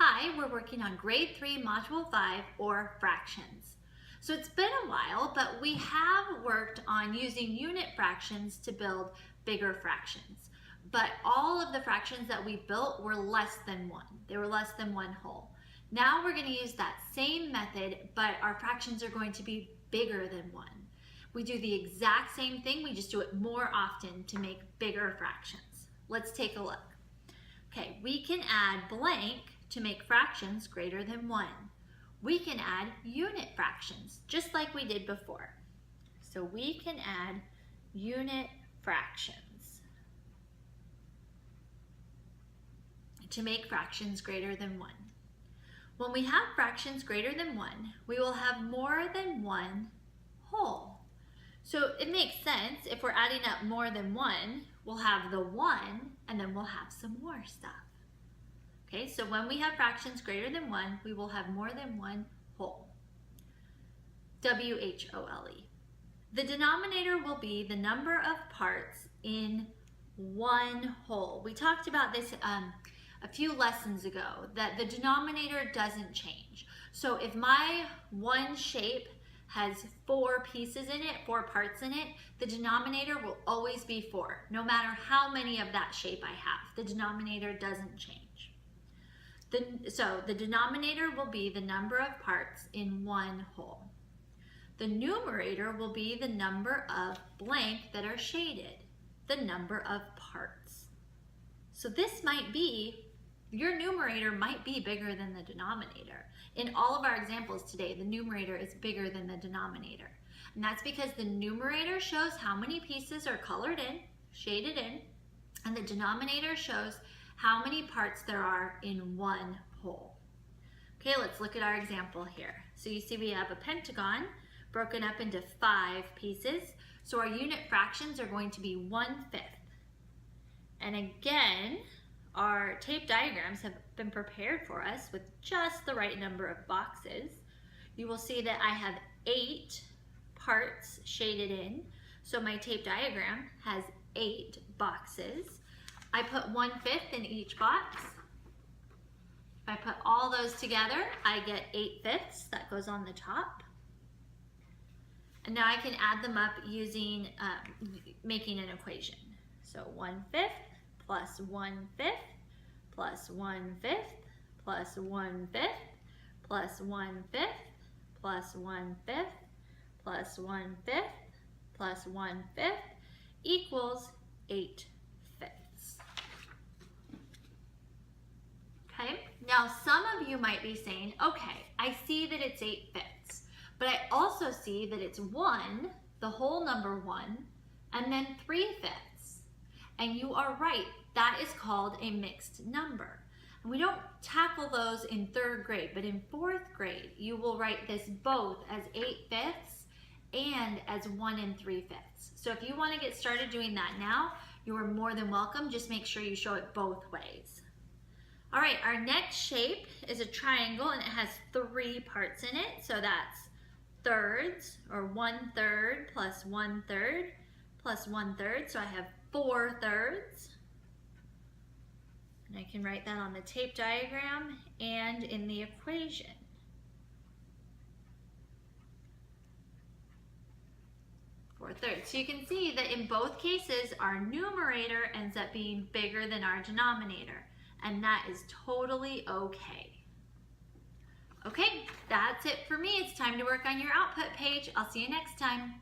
Hi, we're working on Grade 3, Module 5, or fractions. So it's been a while, but we have worked on using unit fractions to build bigger fractions. But all of the fractions that we built were less than 1. They were less than 1 whole. Now we're going to use that same method, but our fractions are going to be bigger than 1. We do the exact same thing, we just do it more often to make bigger fractions. Let's take a look. Okay, we can add blank to make fractions greater than 1. We can add unit fractions, just like we did before. So we can add unit fractions to make fractions greater than 1. When we have fractions greater than 1, we will have more than 1 whole. So it makes sense, if we're adding up more than 1, we'll have the 1 and then we'll have some more stuff. Okay, so when we have fractions greater than 1, we will have more than 1 whole. W-H-O-L-E. The denominator will be the number of parts in 1 whole. We talked about this a few lessons ago, that the denominator doesn't change. So if my one shape has 4 pieces in it, 4 parts in it, the denominator will always be 4, no matter how many of that shape I have. The denominator doesn't change. So the denominator will be the number of parts in 1 whole. The numerator will be the number of blank that are shaded, the number of parts. So this might be, your numerator might be bigger than the denominator. In all of our examples today, the numerator is bigger than the denominator. And that's because the numerator shows how many pieces are colored in, shaded in, and the denominator shows how many parts there are in 1 whole. Okay, let's look at our example here. So you see we have a pentagon broken up into 5 pieces. So our unit fractions are going to be 1/5. And again, our tape diagrams have been prepared for us with just the right number of boxes. You will see that I have 8 parts shaded in. So my tape diagram has 8 boxes. I put 1/5 in each box. If I put all those together, I get 8/5. That goes on the top. And now I can add them up using, making an equation. So 1/5 plus 1/5 plus 1/5 plus 1/5 plus 1/5 plus 1/5 plus 1/5 plus 1/5 equals 8/5. Okay, now some of you might be saying, okay, I see that it's 8/5, but I also see that it's 1, the whole number 1, and then 3/5. And you are right, that is called a mixed number. And we don't tackle those in 3rd grade, but in 4th grade, you will write this both as 8/5 and as 1 3/5. So if you want to get started doing that now, you are more than welcome. Just make sure you show it both ways. All right, our next shape is a triangle and it has 3 parts in it. So that's thirds, or 1/3 plus 1/3 plus 1/3. So I have 4 thirds. And I can write that on the tape diagram and in the equation. So you can see that in both cases, our numerator ends up being bigger than our denominator, and that is totally okay. Okay, that's it for me. It's time to work on your output page. I'll see you next time.